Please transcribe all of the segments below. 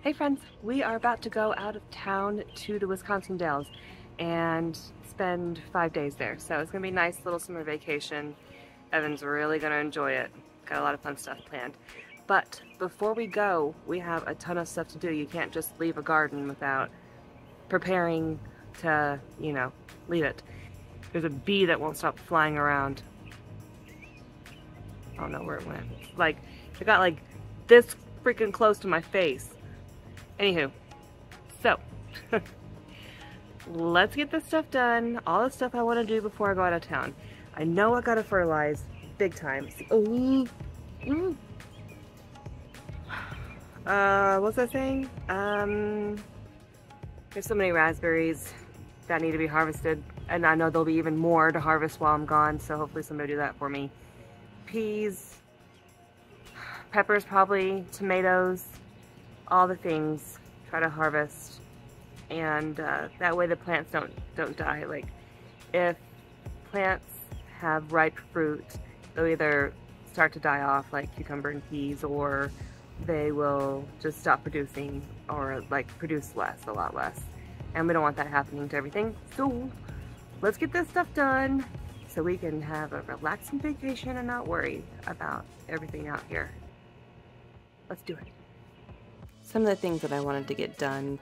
Hey friends, we are about to go out of town to the Wisconsin Dells and spend 5 days there. So it's gonna be a nice little summer vacation. Evan's really gonna enjoy it. Got a lot of fun stuff planned. But before we go, we have a ton of stuff to do. You can't just leave a garden without preparing to, leave it. There's a bee that won't stop flying around. I don't know where it went. It got like this freaking close to my face. Anywho, so let's get this stuff done. All the stuff I want to do before I go out of town. I know I gotta fertilize big time. What's that saying? There's so many raspberries that need to be harvested, and I know there'll be even more to harvest while I'm gone, so hopefully somebody will do that for me. Peas, peppers probably, tomatoes, all the things. Try to harvest, and that way the plants don't die. Like, if plants have ripe fruit, they'll either start to die off, like cucumber and peas, or they will just stop producing, or like produce a lot less. And we don't want that happening to everything. So let's get this stuff done so we can have a relaxing vacation and not worry about everything out here. Let's do it. Some of the things that I wanted to get done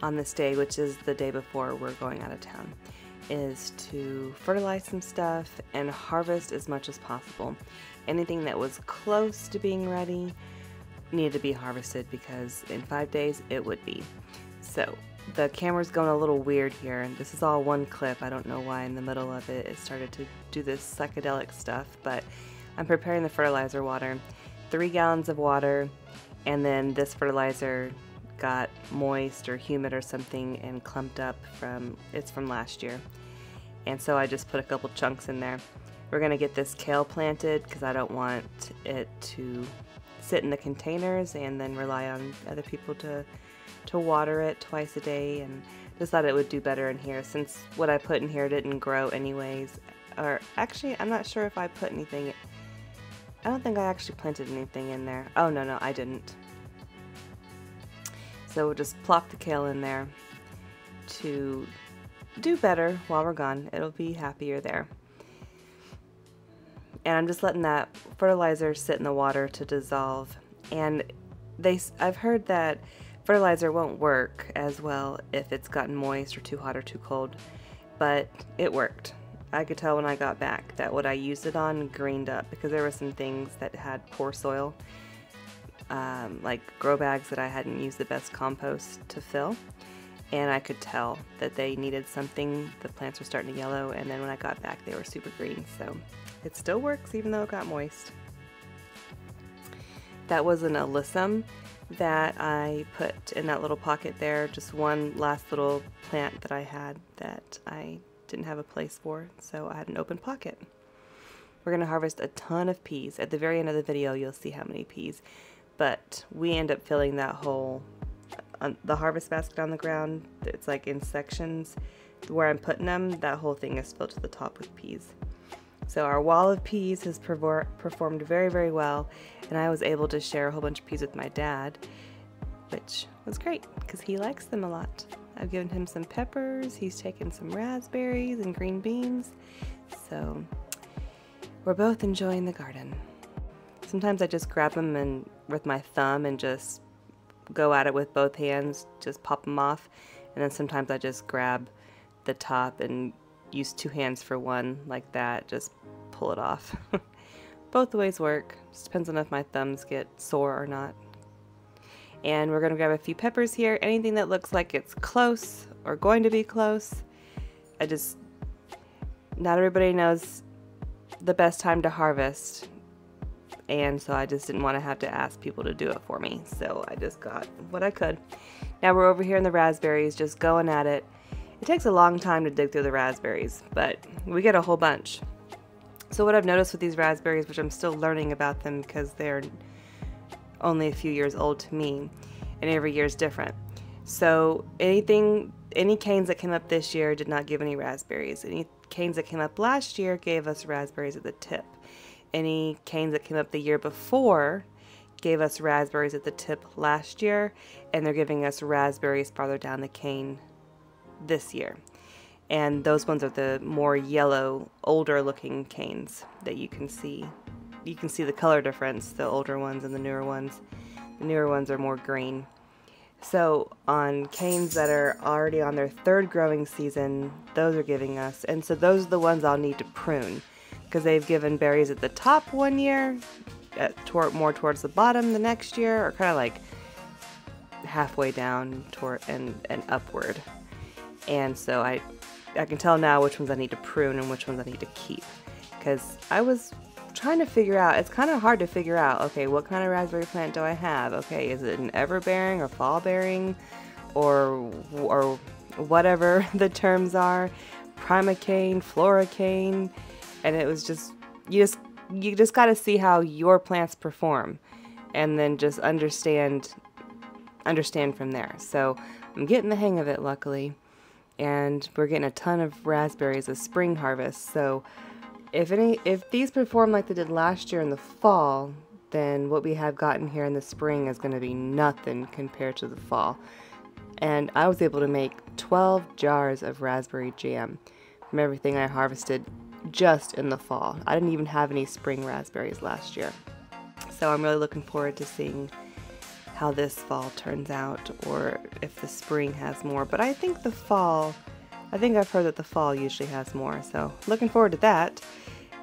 on this day, which is the day before we're going out of town, is to fertilize some stuff and harvest as much as possible. Anything that was close to being ready needed to be harvested, because in 5 days it would be. So the camera's going a little weird here, and this is all one clip. I don't know why in the middle of it it started to do this psychedelic stuff, but I'm preparing the fertilizer water. 3 gallons of water, and then this fertilizer got moist or humid or something and clumped up it's from last year. And so I just put a couple chunks in there. We're gonna get this kale planted because I don't want it to sit in the containers and then rely on other people to water it twice a day, and just thought it would do better in here since what I put in here didn't grow anyways. Or actually, I'm not sure if I put anything. I don't think I actually planted anything in there. Oh, no, I didn't. So we'll just plop the kale in there to do better while we're gone. It'll be happier there. And I'm just letting that fertilizer sit in the water to dissolve. And I've heard that fertilizer won't work as well if it's gotten moist or too hot or too cold, but it worked. I could tell when I got back that what I used it on greened up, because there were some things that had poor soil, like grow bags that I hadn't used the best compost to fill, and I could tell that they needed something. The plants were starting to yellow, and then when I got back they were super green, so it still works even though it got moist. That was an alyssum that I put in that little pocket there, just one last little plant that I had that I didn't have a place for, so I had an open pocket. We're going to harvest a ton of peas. At the very end of the video you'll see how many peas, but we end up filling that whole the harvest basket on the ground. It's like in sections where I'm putting them. That whole thing is filled to the top with peas. So our wall of peas has performed very, very well, and I was able to share a whole bunch of peas with my dad, which was great because he likes them a lot. I've given him some peppers, he's taken some raspberries and green beans, so we're both enjoying the garden. Sometimes I just grab them with my thumb and just go at it with both hands, just pop them off, and then sometimes I just grab the top and use 2 hands for one, like that, just pull it off. Both ways work, just depends on if my thumbs get sore or not. And we're gonna grab a few peppers here. Anything that looks like it's close or going to be close. Not everybody knows the best time to harvest, and so I just didn't want to have to ask people to do it for me, so I just got what I could. Now we're over here in the raspberries, just going at it. It takes a long time to dig through the raspberries, but we get a whole bunch. So what I've noticed with these raspberries, which I'm still learning about them because they're only a few years old to me, and every year is different. So any canes that came up this year did not give any raspberries. Any canes that came up last year gave us raspberries at the tip. Any canes that came up the year before gave us raspberries at the tip last year, and they're giving us raspberries farther down the cane this year. And those ones are the more yellow, older looking canes that you can see. You can see the color difference, the older ones and the newer ones. The newer ones are more green. So on canes that are already on their third growing season, those are giving us, and so those are the ones I'll need to prune, because they've given berries at the top one year, more towards the bottom the next year, or kind of like halfway down toward and upward. And so I can tell now which ones I need to prune and which ones I need to keep, because I was trying to figure out, it's kind of hard to figure out, okay, what kind of raspberry plant do I have? Okay, is it an everbearing or fall bearing or whatever the terms are, primocane, floricane, and it was just, you just got to see how your plants perform and then just understand from there. So I'm getting the hang of it, luckily, and we're getting a ton of raspberries, a spring harvest. So if these perform like they did last year in the fall, then what we have gotten here in the spring is going to be nothing compared to the fall. And I was able to make 12 jars of raspberry jam from everything I harvested just in the fall. I didn't even have any spring raspberries last year. So I'm really looking forward to seeing how this fall turns out, or if the spring has more. But I think I've heard that the fall usually has more, so looking forward to that.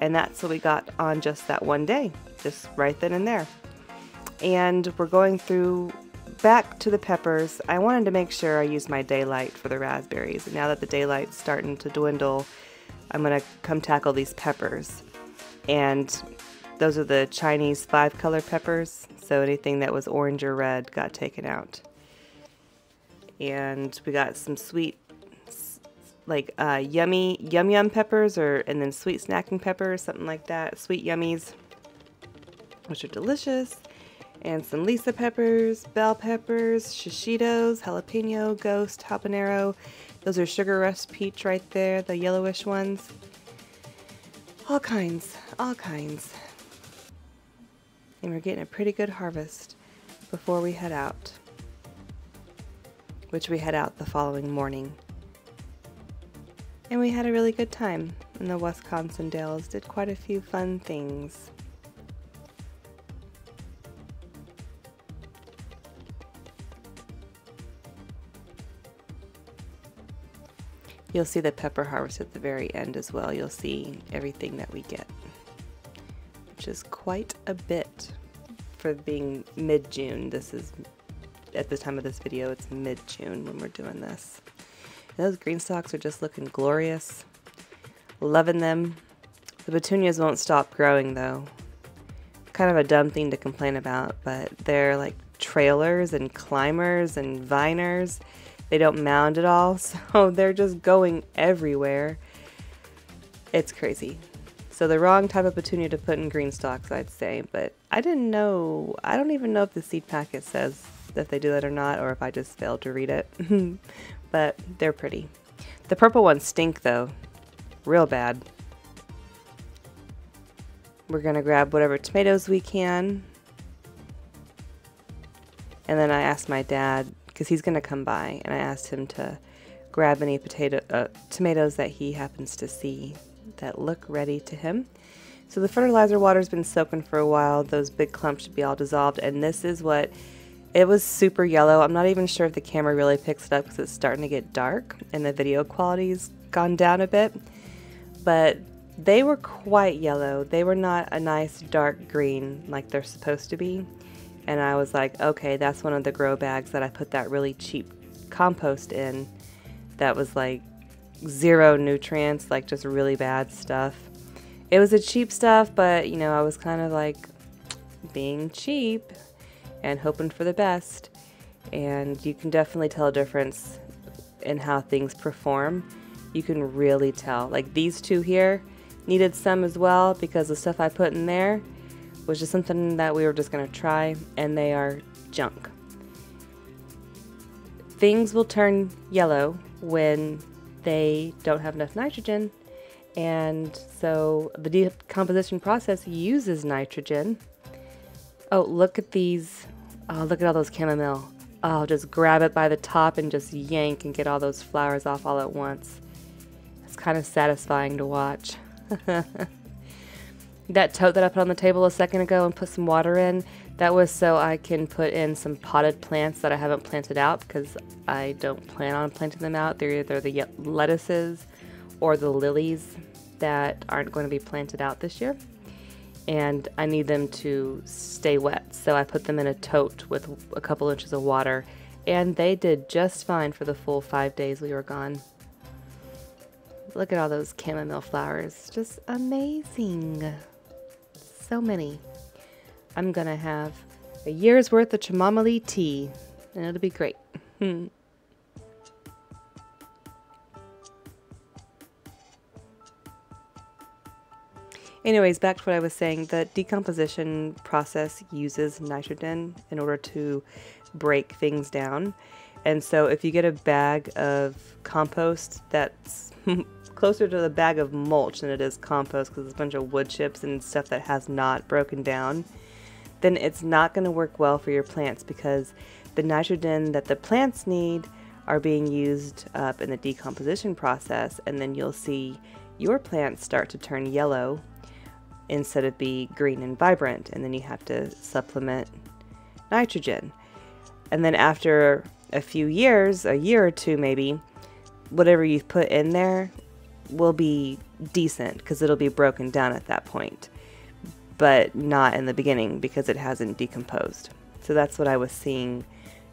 And that's what we got on just that one day, just right then and there. And we're going through back to the peppers. I wanted to make sure I used my daylight for the raspberries, and now that the daylight's starting to dwindle, I'm gonna come tackle these peppers. And those are the Chinese 5-color peppers, so anything that was orange or red got taken out. And we got some sweet, like yum peppers, and then sweet snacking peppers, something like that, sweet yummies, which are delicious. And some Lisa peppers, bell peppers, shishitos, jalapeno, ghost, habanero. Those are sugar rush peach right there, the yellowish ones. All kinds, all kinds. And we're getting a pretty good harvest before we head out, which we head out the following morning. And we had a really good time in the Wisconsin Dells, did quite a few fun things. You'll see the pepper harvest at the very end as well. You'll see everything that we get, which is quite a bit for being mid-June. This is, at the time of this video, it's mid-June when we're doing this. And those green stalks are just looking glorious. Loving them. The petunias won't stop growing though. Kind of a dumb thing to complain about, but they're like trailers and climbers and viners. They don't mound at all, so they're just going everywhere. It's crazy. So the wrong type of petunia to put in green stalks, I'd say, but I didn't know. I don't even know if the seed packet says that they do that or not, or if I just failed to read it. But they're pretty. The purple ones stink though, real bad. We're gonna grab whatever tomatoes we can. And then I asked my dad, because he's gonna come by, and I asked him to grab any tomatoes that he happens to see that look ready to him. So the fertilizer water's been soaking for a while. Those big clumps should be all dissolved, and this is what, it was super yellow. I'm not even sure if the camera really picks it up because it's starting to get dark and the video quality's gone down a bit, but they were quite yellow. They were not a nice dark green like they're supposed to be. And I was like, okay, that's one of the grow bags that I put that really cheap compost in that was like 0 nutrients, like just really bad stuff. It was a cheap stuff, but you know, I was kind of like being cheap and hoping for the best. And you can definitely tell a difference in how things perform. You can really tell. Like these two here needed some as well, because the stuff I put in there was just something that we were just going to try, and they are junk. Things will turn yellow when they don't have enough nitrogen, and so the decomposition process uses nitrogen. Oh, look at these. Oh, look at all those chamomile. Oh, just grab it by the top and just yank and get all those flowers off all at once. It's kind of satisfying to watch. That tote that I put on the table a second ago and put some water in, that was so I can put in some potted plants that I haven't planted out because I don't plan on planting them out. They're either the lettuces or the lilies that aren't going to be planted out this year. And I need them to stay wet, so I put them in a tote with a couple inches of water, and they did just fine for the full 5 days we were gone. Look at all those chamomile flowers, just amazing. So many. I'm gonna have a year's worth of chamomile tea, and it'll be great. Anyways, back to what I was saying, the decomposition process uses nitrogen in order to break things down. And so if you get a bag of compost that's closer to the bag of mulch than it is compost because it's a bunch of wood chips and stuff that has not broken down, then it's not going to work well for your plants because the nitrogen that the plants need are being used up in the decomposition process, and then you'll see your plants start to turn yellow instead of be green and vibrant, and then you have to supplement nitrogen. And then after a few years, a year or two maybe, whatever you've put in there will be decent because it'll be broken down at that point, but not in the beginning because it hasn't decomposed. So that's what I was seeing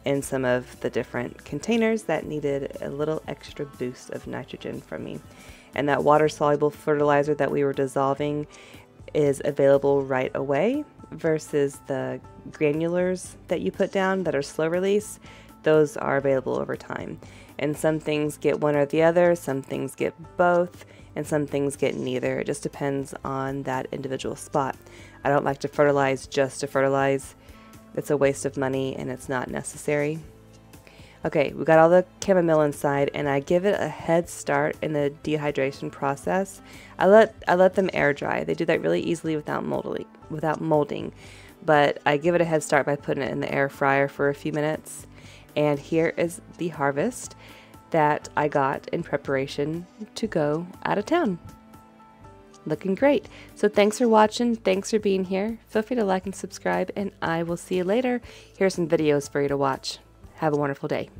in some of the different containers that needed a little extra boost of nitrogen from me. And that water-soluble fertilizer that we were dissolving is available right away versus the granulars that you put down that are slow release. Those are available over time. And some things get one or the other, some things get both, and some things get neither. It just depends on that individual spot. I don't like to fertilize just to fertilize. It's a waste of money and it's not necessary. Okay, we got all the chamomile inside, and I give it a head start in the dehydration process. I let them air dry. They do that really easily without molding. But I give it a head start by putting it in the air fryer for a few minutes. And here is the harvest that I got in preparation to go out of town. Looking great. So thanks for watching. Thanks for being here. Feel free to like and subscribe, and I will see you later. Here's some videos for you to watch. Have a wonderful day.